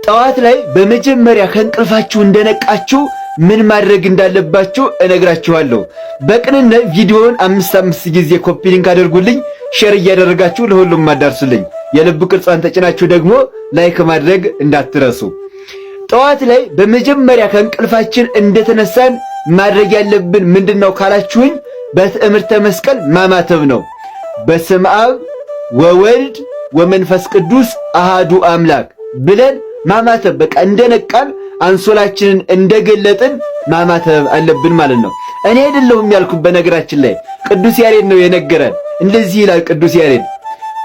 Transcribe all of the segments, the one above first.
ጠዋት ላይ በመጀመሪያ ከእንቅልፋችሁ እንደነቃችሁ ምን ማድረግ እንዳለባችሁ እነግራችኋለሁ። በቅንነት ቪዲዮውን 5 ጊዜ ኮፒ ሊንክ አድርጉልኝ፣ ሼር እያደረጋችሁ ለሁሉም ማዳርሱልኝ። የልብ ቅርጿን ተጭናችሁ ደግሞ ላይክ ማድረግ እንዳትረሱ። ጠዋት ላይ በመጀመሪያ ከእንቅልፋችን እንደተነሳን ማድረግ ያለብን ምንድነው ካላችሁኝ፣ በትዕምርተ መስቀል ማማተብ ነው። በስመ አብ ወወልድ ወመንፈስ ቅዱስ አሃዱ አምላክ ብለን ማማተብ። በቃ እንደነቃን አንሶላችንን እንደገለጥን ማማተብ አለብን ማለት ነው። እኔ አይደለሁም ያልኩት፣ በነገራችን ላይ ቅዱስ ያሬድ ነው የነገረን። እንደዚህ ይላል ቅዱስ ያሬድ፣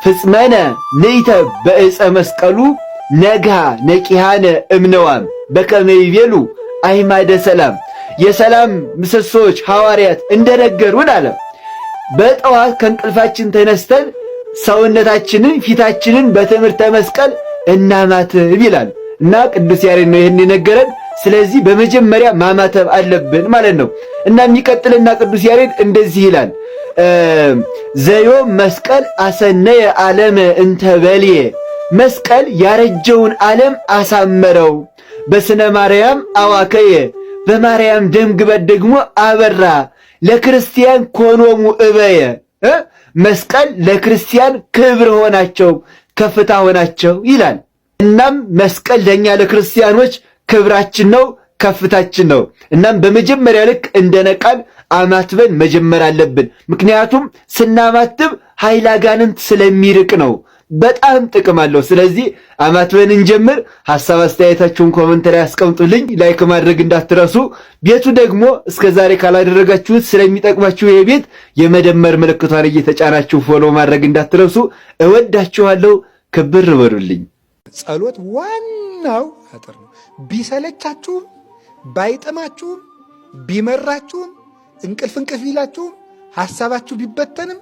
ፍጽመነ ንኢተ በዕፀ መስቀሉ ነግሃ ነቂሃነ እምነዋም በከመ ይቤሉ አሕማደ ሰላም። የሰላም ምሰሶች ሐዋርያት እንደነገሩን አለ፣ በጠዋት ከእንቅልፋችን ተነስተን ሰውነታችንን ፊታችንን በትዕምርተ መስቀል እናማትብ ይላል እና ቅዱስ ያሬድ ነው ይህን የነገረን። ስለዚህ በመጀመሪያ ማማተብ አለብን ማለት ነው። እና የሚቀጥልና ቅዱስ ያሬድ እንደዚህ ይላል፣ ዘዮም መስቀል አሰነየ ዓለመ እንተ በልየ። መስቀል ያረጀውን ዓለም አሳመረው። በስነ ማርያም አዋከየ፣ በማርያም ደም ግበት ደግሞ አበራ። ለክርስቲያን ኮኖሙ እበየ። መስቀል ለክርስቲያን ክብር ሆናቸው፣ ከፍታ ሆናቸው ይላል። እናም መስቀል ለኛ ለክርስቲያኖች ክብራችን ነው፣ ከፍታችን ነው። እናም በመጀመሪያ ልክ እንደነቃን አማትበን መጀመር አለብን። ምክንያቱም ስናማትብ ኃይለ አጋንንት ስለሚርቅ ነው። በጣም ጥቅም አለው። ስለዚህ አማትበን እንጀምር። ሐሳብ አስተያየታችሁን ኮሜንት ላይ አስቀምጡልኝ። ላይክ ማድረግ እንዳትረሱ። ቤቱ ደግሞ እስከዛሬ ካላደረጋችሁት ስለሚጠቅማችሁ የቤት የመደመር ምልክቷን እየተጫናችሁ ፎሎ ማድረግ እንዳትረሱ። እወዳችኋለሁ። ክብር በሉልኝ። ጸሎት ዋናው አጥር ነው። ቢሰለቻችሁም ባይጠማችሁም ቢመራችሁም እንቅልፍ ቢላችሁም ሐሳባችሁ ቢበተንም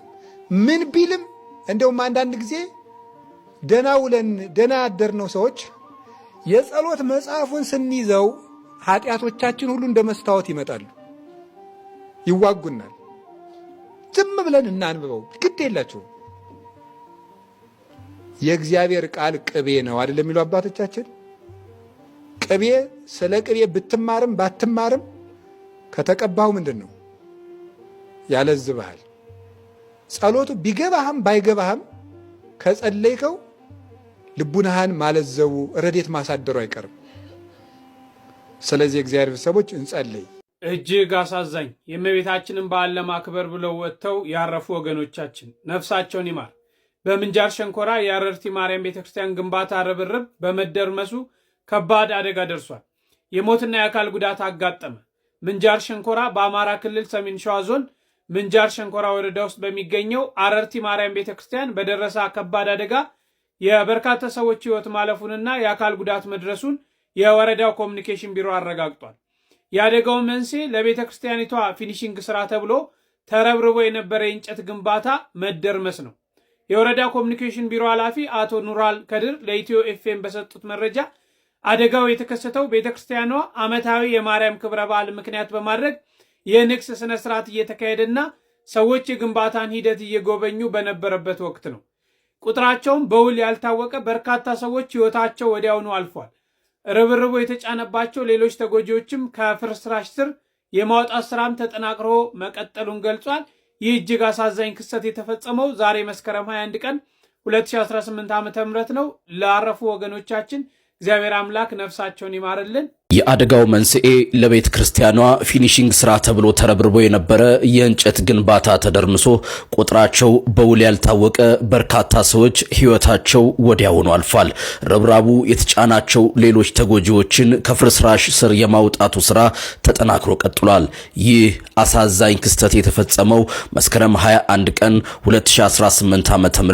ምን ቢልም እንደውም አንዳንድ ጊዜ ደና ውለን ደና ያደርነው ሰዎች የጸሎት መጽሐፉን ስንይዘው ኃጢአቶቻችን ሁሉ እንደ መስታወት ይመጣሉ፣ ይዋጉናል። ዝም ብለን እናንብበው፣ ግድ የላችሁም። የእግዚአብሔር ቃል ቅቤ ነው አይደለም የሚሉ አባቶቻችን። ቅቤ ስለ ቅቤ ብትማርም ባትማርም ከተቀባው ምንድን ነው ያለዝብሃል። ጸሎቱ ቢገባህም ባይገባህም ከጸለይከው ልቡናህን ማለዘቡ ረዴት ማሳደሩ አይቀርም። ስለዚህ እግዚአብሔር ሰዎች እንጸልይ። እጅግ አሳዛኝ የእመቤታችንን በዓል ለማክበር ብለው ወጥተው ያረፉ ወገኖቻችን ነፍሳቸውን ይማር። በምንጃር ሸንኮራ የአረርቲ ማርያም ቤተክርስቲያን ግንባታ ርብርብ በመደርመሱ ከባድ አደጋ ደርሷል። የሞትና የአካል ጉዳት አጋጠመ። ምንጃር ሸንኮራ በአማራ ክልል ሰሜን ሸዋ ዞን ምንጃር ሸንኮራ ወረዳ ውስጥ በሚገኘው አረርቲ ማርያም ቤተክርስቲያን በደረሰ ከባድ አደጋ የበርካታ ሰዎች ሕይወት ማለፉንና የአካል ጉዳት መድረሱን የወረዳው ኮሚኒኬሽን ቢሮ አረጋግጧል። የአደጋው መንስኤ ለቤተክርስቲያኒቷ ፊኒሺንግ ስራ ተብሎ ተረብርቦ የነበረ የእንጨት ግንባታ መደርመስ ነው። የወረዳ ኮሚኒኬሽን ቢሮ ኃላፊ አቶ ኑራል ከድር ለኢትዮ ኤፍኤም በሰጡት መረጃ አደጋው የተከሰተው ቤተክርስቲያኗ ዓመታዊ የማርያም ክብረ በዓል ምክንያት በማድረግ የንግስ ስነ ስርዓት እየተካሄደና ሰዎች የግንባታን ሂደት እየጎበኙ በነበረበት ወቅት ነው። ቁጥራቸውም በውል ያልታወቀ በርካታ ሰዎች ሕይወታቸው ወዲያውኑ አልፏል። ርብርቡ የተጫነባቸው ሌሎች ተጎጂዎችም ከፍርስራሽ ስር የማውጣት ስራም ተጠናክሮ መቀጠሉን ገልጿል። ይህ እጅግ አሳዛኝ ክስተት የተፈጸመው ዛሬ መስከረም 21 ቀን 2018 ዓ.ም ነው። ላረፉ ወገኖቻችን እግዚአብሔር አምላክ ነፍሳቸውን ይማርልን። የአደጋው መንስኤ ለቤተ ክርስቲያኗ ፊኒሺንግ ስራ ተብሎ ተረብርቦ የነበረ የእንጨት ግንባታ ተደርምሶ ቁጥራቸው በውል ያልታወቀ በርካታ ሰዎች ሕይወታቸው ወዲያውኑ አልፏል። ርብራቡ የተጫናቸው ሌሎች ተጎጂዎችን ከፍርስራሽ ስር የማውጣቱ ስራ ተጠናክሮ ቀጥሏል። ይህ አሳዛኝ ክስተት የተፈጸመው መስከረም 21 ቀን 2018 ዓ.ም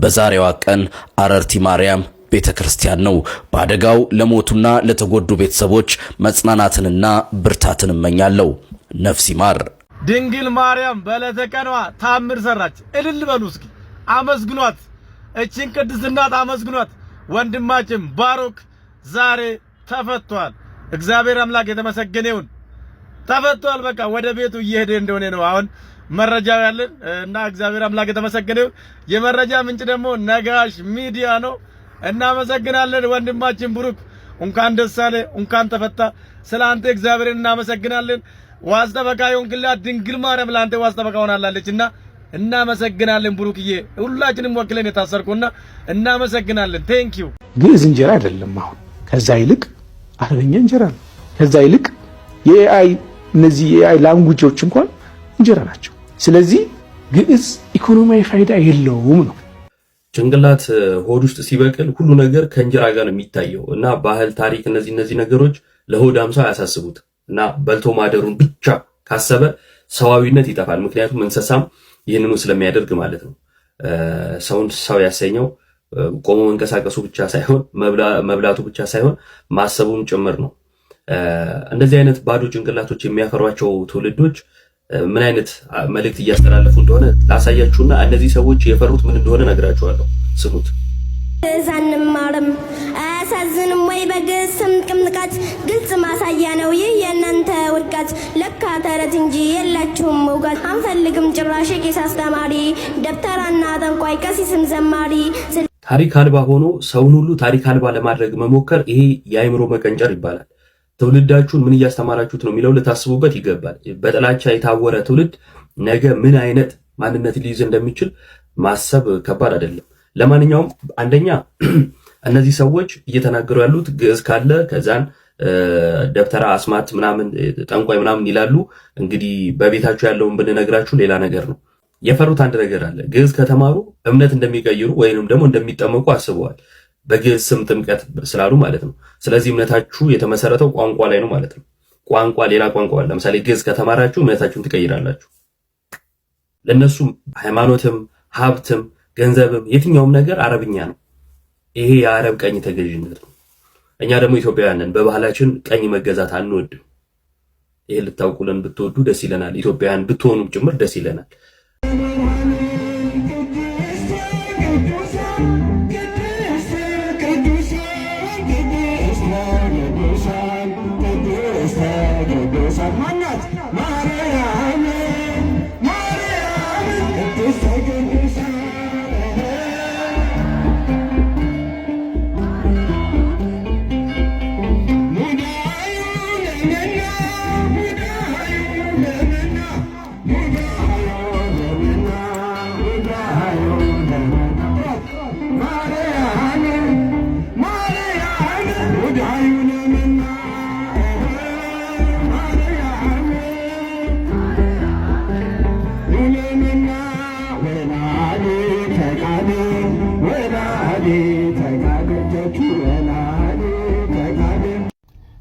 በዛሬዋ ቀን አረርቲ ማርያም ቤተ ክርስቲያን ነው። በአደጋው ለሞቱና ለተጎዱ ቤተሰቦች መጽናናትንና ብርታትን እመኛለሁ። ነፍስ ይማር። ድንግል ማርያም በዕለተ ቀኗ ታምር ሰራች። እልል በሉ እስኪ አመስግኗት። እቺን ቅድስት እናት አመስግኗት። ወንድማችን ባሮክ ዛሬ ተፈቷል። እግዚአብሔር አምላክ የተመሰገነ ይሁን። ተፈቷል። በቃ ወደ ቤቱ እየሄደ እንደሆነ ነው አሁን መረጃው ያለን እና እግዚአብሔር አምላክ የተመሰገነ ይሁን። የመረጃ ምንጭ ደግሞ ነጋሽ ሚዲያ ነው። እናመሰግናለን ወንድማችን ብሩክ። እንኳን ደስ አለ፣ እንኳን ተፈታ። ስላንተ እግዚአብሔርን እናመሰግናለን። ዋስ ጠበቃ የሆንክላት ድንግል ማርያም ለአንተ ዋስ ጠበቃ ሆናላለችና እናመሰግናለን። ብሩክዬ ሁላችንም ወክለን የታሰርኩና እናመሰግናለን። ቴንኪው። ግዕዝ እንጀራ አይደለም። አሁን ከዛ ይልቅ አረበኛ እንጀራ ነው። ከዛ ይልቅ የኤአይ እነዚህ የኤአይ ላንጉጆች እንኳን እንጀራ ናቸው። ስለዚህ ግዕዝ ኢኮኖሚያዊ ፋይዳ የለውም ነው። ጭንቅላት ሆድ ውስጥ ሲበቅል ሁሉ ነገር ከእንጀራ ጋር ነው የሚታየው እና ባህል፣ ታሪክ እነዚህ ነገሮች ለሆዳም ሰው አያሳስቡት እና በልቶ ማደሩን ብቻ ካሰበ ሰዋዊነት ይጠፋል። ምክንያቱም እንስሳም ይህንኑ ስለሚያደርግ ማለት ነው። ሰውን ሰው ያሰኘው ቆሞ መንቀሳቀሱ ብቻ ሳይሆን መብላቱ ብቻ ሳይሆን ማሰቡም ጭምር ነው። እንደዚህ አይነት ባዶ ጭንቅላቶች የሚያፈሯቸው ትውልዶች ምን አይነት መልእክት እያስተላለፉ እንደሆነ ላሳያችሁና እነዚህ ሰዎች የፈሩት ምን እንደሆነ ነግራችኋለሁ። ስሙት። ዛንማርም አያሳዝንም ወይ? በግዕዝ ስም ቅምጥቃት ግልጽ ማሳያ ነው ይህ የእናንተ ውድቀት። ለካ ተረት እንጂ የላችሁም እውቀት። አንፈልግም ጭራሽ ቄስ አስተማሪ፣ ደብተራና ጠንቋይ ቀሲስም ዘማሪ። ታሪክ አልባ ሆኖ ሰውን ሁሉ ታሪክ አልባ ለማድረግ መሞከር ይሄ የአእምሮ መቀንጨር ይባላል። ትውልዳችሁን ምን እያስተማራችሁት ነው የሚለው ልታስቡበት ይገባል። በጥላቻ የታወረ ትውልድ ነገ ምን አይነት ማንነት ሊይዝ እንደሚችል ማሰብ ከባድ አይደለም። ለማንኛውም አንደኛ እነዚህ ሰዎች እየተናገሩ ያሉት ግዕዝ ካለ ከዛን ደብተራ፣ አስማት ምናምን ጠንቋይ ምናምን ይላሉ። እንግዲህ በቤታችሁ ያለውን ብንነግራችሁ ሌላ ነገር ነው። የፈሩት አንድ ነገር አለ። ግዕዝ ከተማሩ እምነት እንደሚቀይሩ ወይንም ደግሞ እንደሚጠመቁ አስበዋል። በግዕዝ ስም ጥምቀት ስላሉ ማለት ነው። ስለዚህ እምነታችሁ የተመሰረተው ቋንቋ ላይ ነው ማለት ነው። ቋንቋ ሌላ ቋንቋ አለ። ለምሳሌ ግዕዝ ከተማራችሁ እምነታችሁን ትቀይራላችሁ። ለነሱ ሃይማኖትም ሀብትም ገንዘብም የትኛውም ነገር አረብኛ ነው። ይሄ የአረብ ቀኝ ተገዥነት ነው። እኛ ደግሞ ኢትዮጵያውያንን በባህላችን ቀኝ መገዛት አንወድም። ይሄ ልታውቁልን ብትወዱ ደስ ይለናል። ኢትዮጵያውያን ብትሆኑም ጭምር ደስ ይለናል።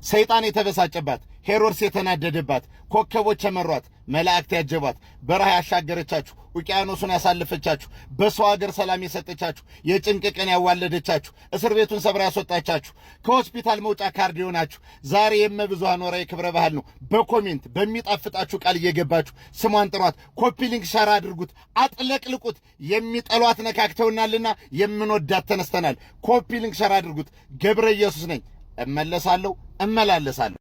ሰይጣን የተበሳጨባት፣ ሄሮድስ የተናደደባት፣ ኮከቦች የመሯት፣ መላእክት ያጀቧት፣ በረሃ ያሻገረቻችሁ፣ ውቅያኖሱን ያሳለፈቻችሁ፣ በሰው ሀገር ሰላም የሰጠቻችሁ፣ የጭንቅ ቀን ያዋለደቻችሁ፣ እስር ቤቱን ሰብራ ያስወጣቻችሁ፣ ከሆስፒታል መውጫ ካርድ የሆናችሁ ዛሬ የመብዙሃን ወርሃዊ ክብረ ባህል ነው። በኮሜንት በሚጣፍጣችሁ ቃል እየገባችሁ ስሟን ጥሯት፣ ኮፒ ሊንክ ሸር አድርጉት፣ አጥለቅልቁት። የሚጠሏት ነካክተውናልና የምንወዳት ተነስተናል። ኮፒ ሊንክ ሸር አድርጉት። ገብረ ኢየሱስ ነኝ። እመለሳለሁ፣ እመላለሳለሁ።